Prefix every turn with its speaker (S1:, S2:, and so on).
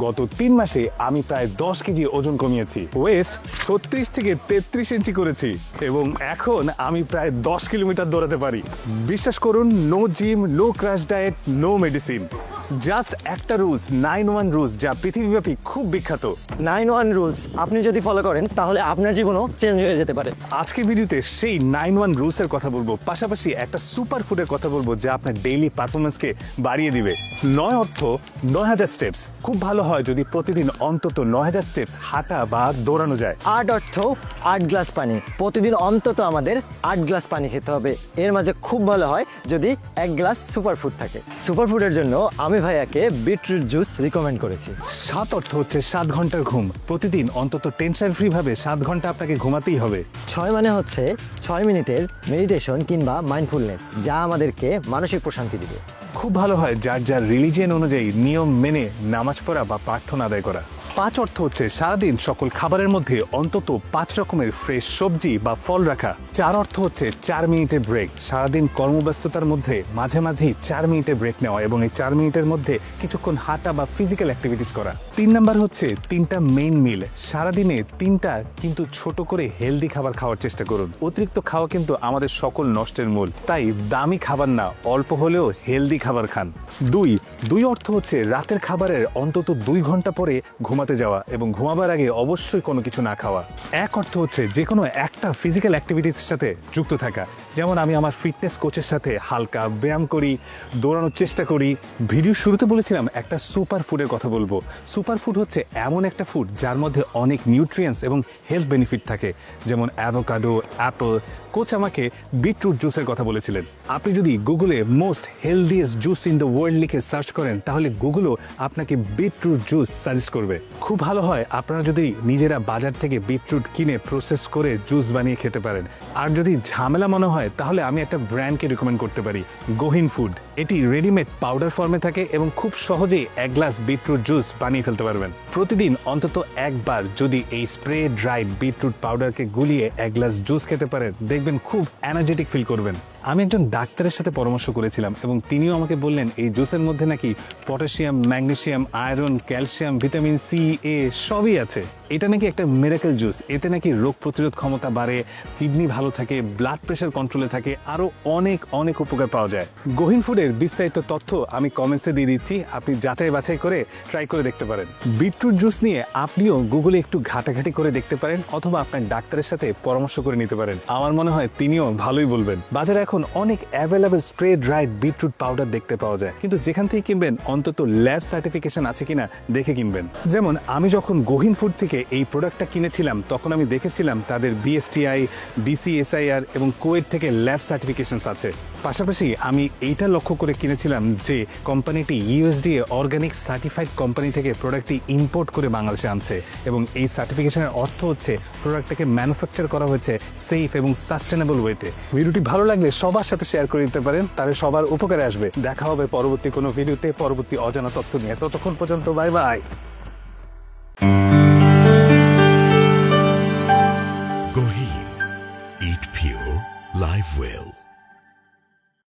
S1: গত 3 মাসে আমি প্রায় 10 কেজি ওজন কমিয়েছি, ওয়েস্ট 36 থেকে 33 ইঞ্চি করেছি এবং এখন আমি প্রায় 10 কিলোমিটার দৌড়াতে পারি। বিশ্বাস করুন, no gym, no crash diet, no medicine, just একটা রুলস, 9-1 রুলস, যা পৃথিবীব্যাপী খুব বিখ্যাত।
S2: 9-1 রুলস আপনি যদি ফলো করেন তাহলে আপনার জীবনও চেঞ্জ হয়ে যেতে পারে।
S1: আজকের ভিডিওতে সেই 9-1 রুলসের কথা বলবো, পাশাপাশি একটা সুপার ফুডের কথা বলবো যা আপনার ডেইলি পারফরমেন্সকে বাড়িয়ে দিবে। 9 অর্থ 9000 স্টেপস। খুব ভালো হয় যদি প্রতিদিন অন্তত 9000 স্টেপস হাঁটা বা দৌড়ানো যায়।
S2: 8 অর্থ 8 গ্লাস পানি। প্রতিদিন অন্তত আমাদের 8 গ্লাস পানি খেতে হবে। এর মাঝে খুব ভালো হয় যদি 1 গ্লাস সুপার ফুড থাকে। সুপার ফুডের জন্য আমি ভাইয়াকে বিটরুট জুস রিকমেন্ড করেছি।
S1: 7 অর্থ হচ্ছে 7 ঘন্টার ঘুম। প্রতিদিন অন্তত টেনশন ফ্রি ভাবে 7 ঘন্টা আপনাকে ঘুমাতেই হবে।
S2: 6 মানে হচ্ছে 6 মিনিটের মেডিটেশন কিংবা মাইন্ডফুলনেস, যা আমাদেরকে মানসিক প্রশান্তি দিবে।
S1: খুব ভালো হয় যার যার রিলিজিয়ন অনুযায়ী নিয়ম মেনে নামাজ পড়া বা প্রার্থনা আদায় করা। 5 অর্থ হচ্ছে সারাদিন সকল খাবারের মধ্যে অন্তত 5 রকমের ফ্রেশ সবজি বা ফল রাখা। 4 অর্থ হচ্ছে 4 মিনিটের ব্রেক। সারাদিন কর্মব্যস্ততার মধ্যে মাঝে মাঝেই 4 মিনিটের ব্রেক নেওয়া এবং এই 4 মিনিটের মধ্যে কিছুক্ষণ হাঁটা বা ফিজিক্যাল অ্যাক্টিভিটিস করা। 3 নাম্বার হচ্ছে 3টা মেইন মিল। সারাদিনে 3টা কিন্তু ছোট করে হেলদি খাবার খাওয়ার চেষ্টা করুন। অতিরিক্ত খাওয়া কিন্তু আমাদের সকল নষ্টের মূল, তাই দামি খাবার না, অল্প হলেও হেলদি খাবার খান। 2 অর্থ হচ্ছে রাতের খাবারের অন্তত 2 ঘন্টা পরে ঘুমাতে যাওয়া এবং ঘুমাবার আগে অবশ্যই কোনো কিছু না খাওয়া। 1 অর্থ হচ্ছে যে কোনো একটা ফিজিক্যাল অ্যাক্টিভিটিসের সাথে যুক্ত থাকা, যেমন আমি আমার ফিটনেস কোচের সাথে হালকা ব্যায়াম করি, দৌড়ানোর চেষ্টা করি। ভিডিও শুরুতে বলেছিলাম একটা সুপার ফুডের কথা বলবো। সুপার ফুড হচ্ছে এমন একটা ফুড যার মধ্যে অনেক নিউট্রিয়েন্টস এবং হেলথ বেনিফিট থাকে, যেমন অ্যাভোকাডো, অ্যাপল। কোচ আমাকে বিটরুট জুসের কথা বলেছিলেন। আপনি যদি গুগলে most healthiest juice in the world লিখে সার্চ করেন তাহলে গুগলও আপনাকে বিটরুট জুস সাজেস্ট করবে। খুব ভালো হয় আপনারা যদি নিজেরা বাজার থেকে বিটরুট কিনে প্রসেস করে জুস বানিয়ে খেতে পারেন। আর যদি ঝামেলা মনে হয় তাহলে আমি একটা ব্র্যান্ডকে রিকমেন্ড করতে পারি, গহীন ফুড। এটি রেডিমেড পাউডার ফর্মে থাকে এবং খুব সহজেই 1 গ্লাস বিটরুট জুস বানিয়ে ফেলতে পারবেন। প্রতিদিন অন্তত একবার যদি এই স্প্রে ড্রাইড বিটরুট পাউডারকে গুলিয়ে 1 গ্লাস জুস খেতে পারেন, দেখবেন খুব এনার্জেটিক ফিল করবেন। আমি একজন ডাক্তারের সাথে পরামর্শ করেছিলাম এবং তিনিও আমাকে বললেন এই জুসের মধ্যে নাকি potassium, magnesium, iron, calcium, vitamin C, A সবই আছে। এটা নাকি একটা মিরাকেল জুস। এতে নাকি রোগ প্রতিরোধ ক্ষমতা বাড়ে, কিডনি ভালো থাকে, ব্লাড প্রেশার কন্ট্রোলে থাকে, আরও অনেক অনেক উপকার পাওয়া যায়। গহীন ফুডের বিস্তারিত তথ্য আমি কমেন্টসে দিয়ে দিচ্ছি, আপনি যাচাই বাছাই করে ট্রাই করে দেখতে পারেন। বিটরুট জুস নিয়ে আপনিও গুগলে একটু ঘাটাঘাটি করে দেখতে পারেন অথবা আপনার ডাক্তারের সাথে পরামর্শ করে নিতে পারেন। আমার মনে হয় তিনিও ভালোই বলবেন। বাজারে এখন অনেক available spray dried beetroot powder দেখতে পাওয়া যায়, কিন্তু যেখান থেকে কিনবেন অন্তত ল্যাব সার্টিফিকেশন আছে কিনা দেখে কিনবেন। যেমন আমি যখন গহীন ফুড থেকে এই প্রোডাক্টটা কিনেছিলাম তখন আমি দেখেছিলাম তাদের বিএসটিআই, বিসিএসআইআর এবং কোয়েট থেকে ল্যাব সার্টিফিকেশনস আছে। পাশাপাশি আমি এইটা লক্ষ্য করে কিনেছিলাম যে কোম্পানিটি ইউএসডিএ অর্গানিক সার্টিফাইড কোম্পানি থেকে প্রোডাক্টটি ইম্পোর্ট করে বাংলাদেশে আনছে এবং এই সার্টিফিকেশনের অর্থ হচ্ছে প্রোডাক্টটাকে ম্যানুফ্যাকচার করা হয়েছে সেফ এবং সাস্টেনেবল ওয়েতে। ভিডিওটি ভালো লাগলে সবার সাথে শেয়ার করে দিতে পারেন, তাহলে সবার উপকারে আসবে। দেখা হবে পরবর্তী কোনো ভিডিওতে পরবর্তী অজানা তথ্য নিয়ে। ততক্ষণ পর্যন্ত bye bye.
S3: Goheen. Eat pure, live well.